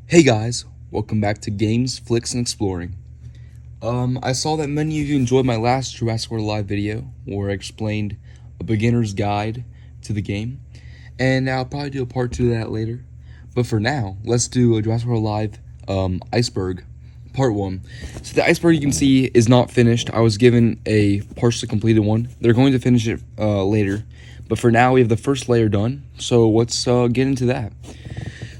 Hey guys, welcome back to Games, Flicks, and Exploring. I saw that many of you enjoyed my last Jurassic World Alive video, where I explained a beginner's guide to the game, and I'll probably do a part 2 of that later. But for now, let's do a Jurassic World Alive Iceberg, part 1. So the Iceberg you can see is not finished. I was given a partially completed one. They're going to finish it later, but for now we have the first layer done, so let's get into that.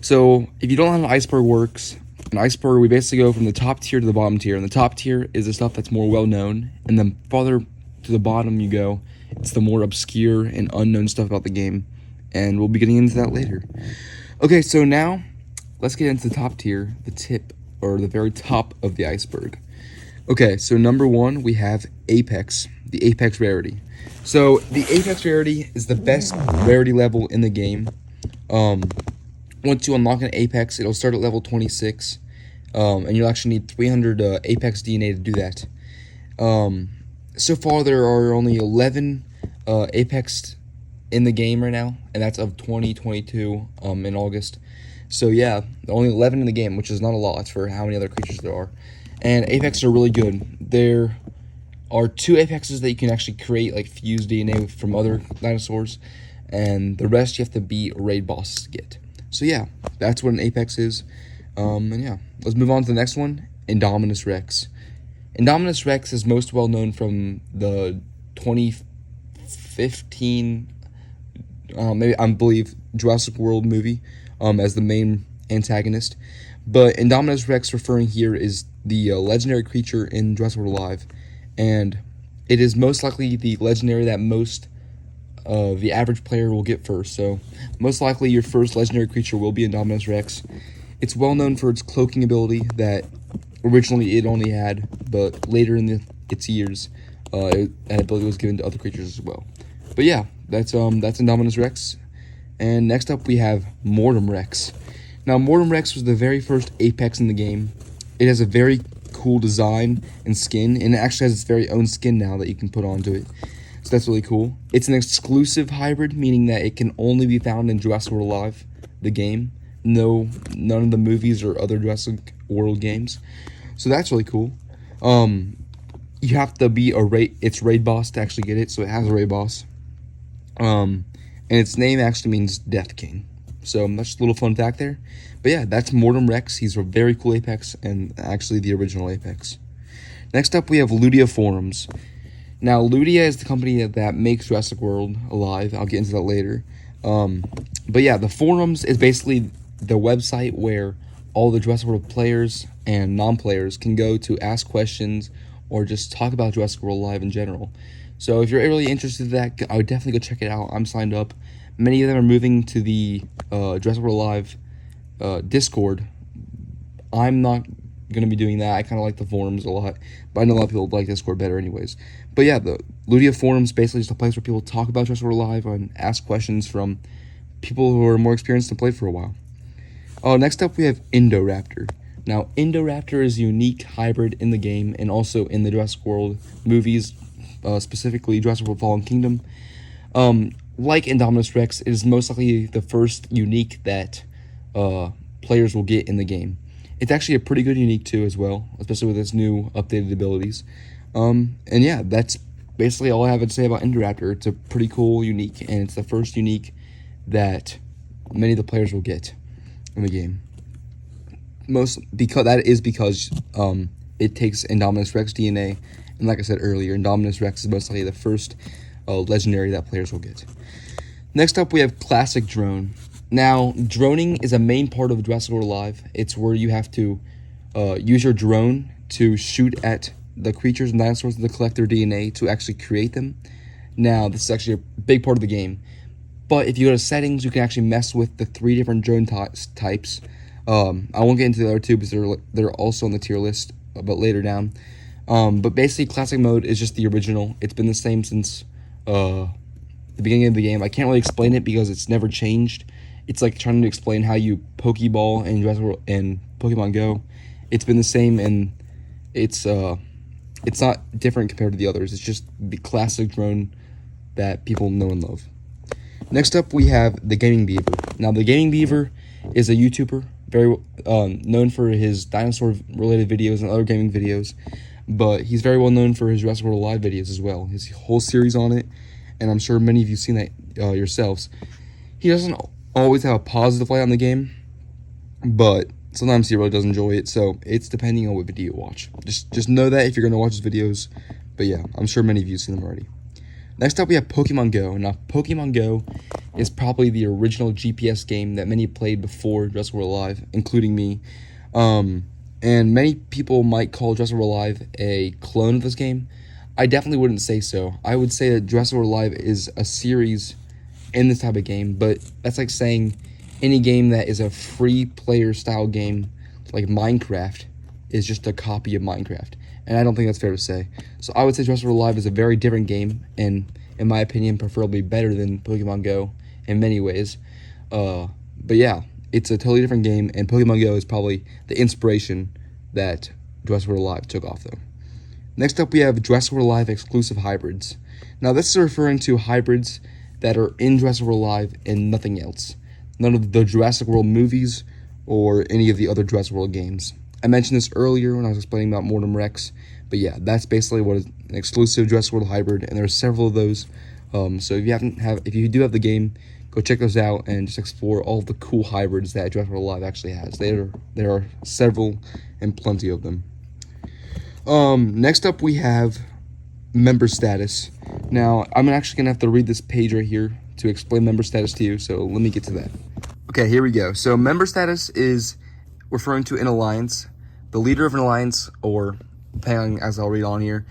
So, if you don't know how an iceberg works, an iceberg, we basically go from the top tier to the bottom tier. And the top tier is the stuff that's more well-known. And then farther to the bottom you go, it's the more obscure and unknown stuff about the game. And we'll be getting into that later. Okay, so now, let's get into the top tier, the tip, or the very top of the iceberg. Okay, so number 1, we have Apex, the Apex rarity. So, the Apex rarity is the best rarity level in the game. Once you unlock an Apex, it'll start at level 26, and you'll actually need 300 Apex DNA to do that. So far, there are only 11 Apex in the game right now, and that's of 2022 in August. So yeah, only 11 in the game, which is not a lot for how many other creatures there are. And Apex are really good. There are 2 Apexes that you can actually create, like fuse DNA from other dinosaurs, and the rest you have to be raid bosses to get. So yeah, that's what an Apex is. And yeah, let's move on to the next one, Indominus Rex. Indominus Rex is most well known from the 2015, I believe, Jurassic World movie as the main antagonist. But Indominus Rex referring here is the legendary creature in Jurassic World Alive. And it is most likely the legendary that most the average player will get first, so most likely your first legendary creature will be Indominus Rex. It's well known for its cloaking ability that originally it only had, but later in its years, that ability was given to other creatures as well. But yeah, that's Indominus Rex. And next up we have Mortem Rex. Now Mortem Rex was the very first Apex in the game. It has a very cool design and skin, and it actually has its very own skin now that you can put onto it. So that's really cool. It's an exclusive hybrid, meaning that it can only be found in Jurassic World Alive, the game. None of the movies or other Jurassic World games. So that's really cool. You have to be its raid boss to actually get it, so it has a raid boss. And its name actually means Death King. So that's just a little fun fact there. But yeah, that's Mortem Rex. He's a very cool Apex, and actually the original Apex. Next up, we have Lydia Forums. Now, Lydia is the company that makes Jurassic World Alive. I'll get into that later. But yeah, the forums is basically the website where all the Jurassic World players and non-players can go to ask questions or just talk about Jurassic World Alive in general. So if you're really interested in that, I would definitely go check it out. I'm signed up. Many of them are moving to the Jurassic World Alive Discord. I'm not going to be doing that. I kind of like the forums a lot, but I know a lot of people like Discord better anyways. But yeah, the Lydia Forums basically just a place where people talk about Jurassic World Alive and ask questions from people who are more experienced and played for a while. Next up we have Indoraptor. Now, Indoraptor is a unique hybrid in the game and also in the Jurassic World movies, specifically Jurassic World Fallen Kingdom. Like Indominus Rex, it is most likely the first unique that players will get in the game. It's actually a pretty good unique too as well, especially with its new updated abilities. And yeah, that's basically all I have to say about Indoraptor. It's a pretty cool unique, and it's the first unique that many of the players will get in the game. Because it takes Indominus Rex DNA, and like I said earlier, Indominus Rex is most likely the first legendary that players will get. Next up, we have Classic Drone. Now, droning is a main part of Jurassic World Alive. It's where you have to use your drone to shoot at the creatures and dinosaurs to collect their DNA to actually create them. Now, this is actually a big part of the game. But if you go to settings, you can actually mess with the 3 different drone types. I won't get into the other 2 because they're also on the tier list, but later down. But basically, Classic Mode is just the original. It's been the same since the beginning of the game. I can't really explain it because it's never changed. It's like trying to explain how you Pokeball in Jurassic World and Pokemon Go. It's been the same, and it's not different compared to the others. It's just the classic drone that people know and love. Next up, we have the Gaming Beaver. Now, the Gaming Beaver is a YouTuber very known for his dinosaur-related videos and other gaming videos, but he's very well known for his Jurassic World Alive videos as well. His whole series on it, and I'm sure many of you've seen that yourselves. He doesn't always have a positive light on the game, but sometimes he really does enjoy it, so it's depending on what video you watch. Just know that if you're going to watch his videos, but yeah, I'm sure many of you have seen them already. Next up, we have Pokemon Go. Now, Pokemon Go is probably the original GPS game that many played before Jurassic World Alive, including me. And many people might call Jurassic World Alive a clone of this game. I definitely wouldn't say so. I would say that Jurassic World Alive is a series in this type of game, but that's like saying any game that is a free player style game, like Minecraft, is just a copy of Minecraft. And I don't think that's fair to say. So I would say Jurassic World Alive is a very different game, and in my opinion, preferably better than Pokemon Go in many ways. But yeah, it's a totally different game, and Pokemon Go is probably the inspiration that Jurassic World Alive took off, though. Next up, we have Jurassic World Alive exclusive hybrids. Now, this is referring to hybrids that are in Jurassic World Alive and nothing else. None of the Jurassic World movies or any of the other Jurassic World games. I mentioned this earlier when I was explaining about Mortem Rex, but yeah, that's basically what is an exclusive Jurassic World hybrid, and there are several of those. So if you do have the game, go check those out and just explore all the cool hybrids that Jurassic World Alive actually has. There are several and plenty of them. Next up, we have member status. Now, I'm actually gonna have to read this page right here to explain member status to you. So let me get to that. Okay, here we go. So member status is referring to an alliance. The leader of an alliance, or depending as I'll read on here,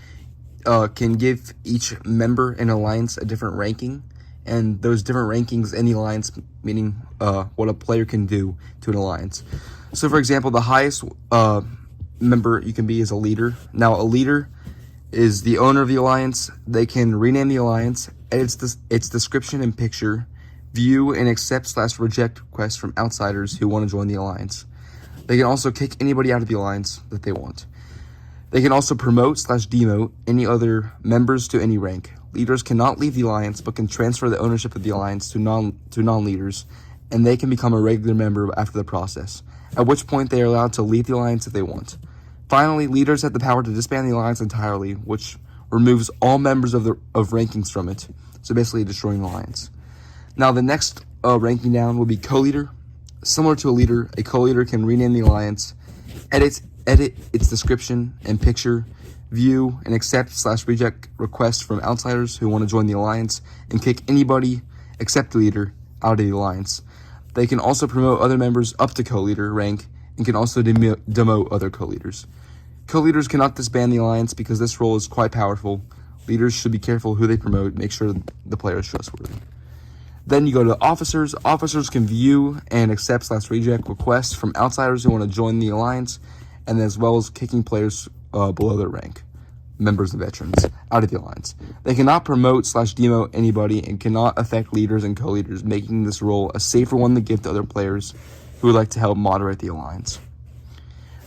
can give each member in an alliance a different ranking, and those different rankings in the alliance meaning what a player can do to an alliance. So for example, the highest member you can be is a leader. Now a leader is the owner of the alliance. They can rename the alliance, edit its description and picture, view and accept/reject requests from outsiders who want to join the alliance. They can also kick anybody out of the alliance that they want. They can also promote/demote any other members to any rank. Leaders cannot leave the alliance, but can transfer the ownership of the alliance to non-leaders, and they can become a regular member after the process, at which point they are allowed to leave the alliance if they want. Finally, leaders have the power to disband the alliance entirely, which removes all members of rankings from it, so basically destroying the alliance. Now, the next ranking down will be CoLeader. Similar to a leader, a co-leader can rename the alliance, edit its description and picture, view and accept/reject requests from outsiders who want to join the alliance, and kick anybody except the leader out of the alliance. They can also promote other members up to co-leader rank and can also demote other co-leaders. Co-leaders cannot disband the alliance because this role is quite powerful. Leaders should be careful who they promote, make sure the player is trustworthy. Then you go to officers. Officers can view and accept/reject requests from outsiders who want to join the alliance, and as well as kicking players below their rank, members and veterans, out of the alliance. They cannot promote/demote anybody and cannot affect leaders and co-leaders, making this role a safer one to give to other players who would like to help moderate the alliance.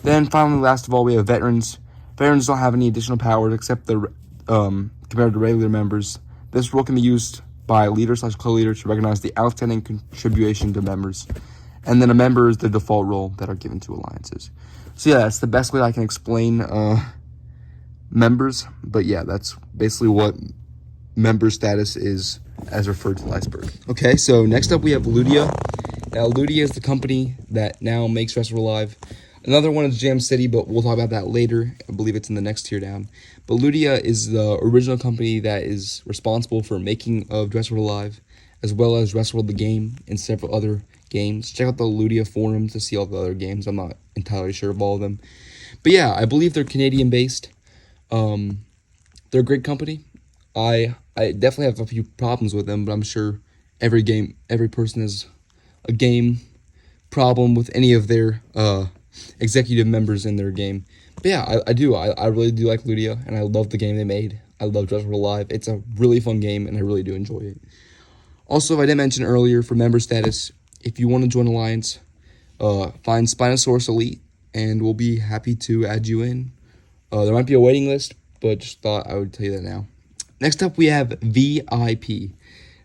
Then finally, last of all, we have veterans. Veterans don't have any additional powers except compared to regular members. This role can be used by leader/co-leader to recognize the outstanding contribution to members. And then a member is the default role that are given to alliances. So yeah, that's the best way I can explain members. But yeah, that's basically what member status is as referred to the Iceberg. Okay, so next up we have Lydia. Now Lydia is the company that now makes Jurassic World Alive. Another one is Jam City, but we'll talk about that later. I believe it's in the next tier down. But Lydia is the original company that is responsible for making of Jurassic World Alive, as well as Jurassic World the game and several other games. Check out the Lydia Forums to see all the other games. I'm not entirely sure of all of them. But yeah, I believe they're Canadian-based. They're a great company. I definitely have a few problems with them, but I'm sure every person has a game problem with any of their executive members in their game. But yeah, I really do like Lydia, and I love the game they made. I love Jurassic World Alive. It's a really fun game, and I really do enjoy it. Also, I didn't mention earlier, for member status, if you want to join Alliance, find Spinosaurus Elite, and we'll be happy to add you in. There might be a waiting list, but just thought I would tell you that now. Next up, we have VIP.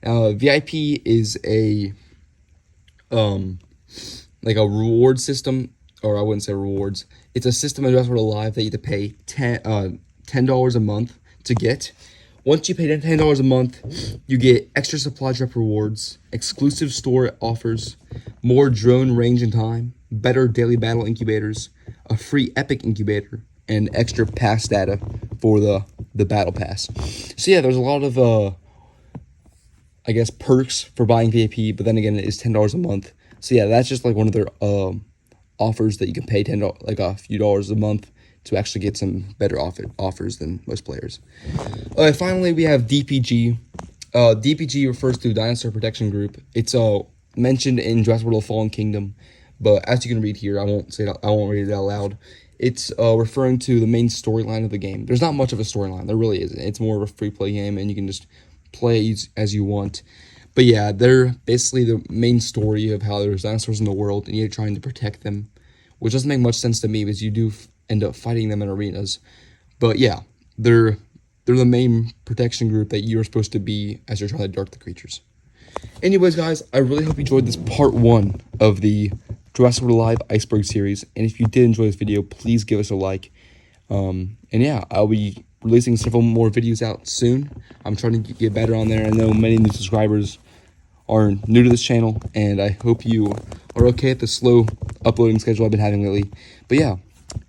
VIP is a like a reward system, or I wouldn't say rewards. It's a system in Jurassic World Alive that you have to pay $10 a month to get. Once you pay $10 a month, you get extra supply drop rewards, exclusive store offers, more drone range and time, better daily battle incubators, a free epic incubator, and extra pass data for the battle pass. So yeah, there's a lot of I guess perks for buying VIP, but then again, it is $10 a month. So yeah, that's just like one of their offers that you can pay like a few dollars a month to actually get some better offers than most players. Finally, we have DPG. DPG refers to Dinosaur Protection Group. It's mentioned in Jurassic World Fallen Kingdom, but as you can read here, I won't read it out loud. It's referring to the main storyline of the game. There's not much of a storyline. There really isn't. It's more of a free play game, and you can just play as you want. But yeah, they're basically the main story of how there's dinosaurs in the world, and you're trying to protect them, which doesn't make much sense to me because you do end up fighting them in arenas. But yeah, they're the main protection group that you're supposed to be as you're trying to dark the creatures. Anyways, guys, I really hope you enjoyed this part 1 of the Jurassic World Alive Iceberg series. And if you did enjoy this video, please give us a like. And yeah, I'll be releasing several more videos out soon. I'm trying to get better on there. I know many new subscribers are new to this channel, and I hope you are okay with the slow uploading schedule I've been having lately. But yeah,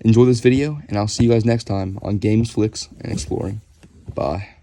enjoy this video, and I'll see you guys next time on Games, Flicks, and Exploring. Bye.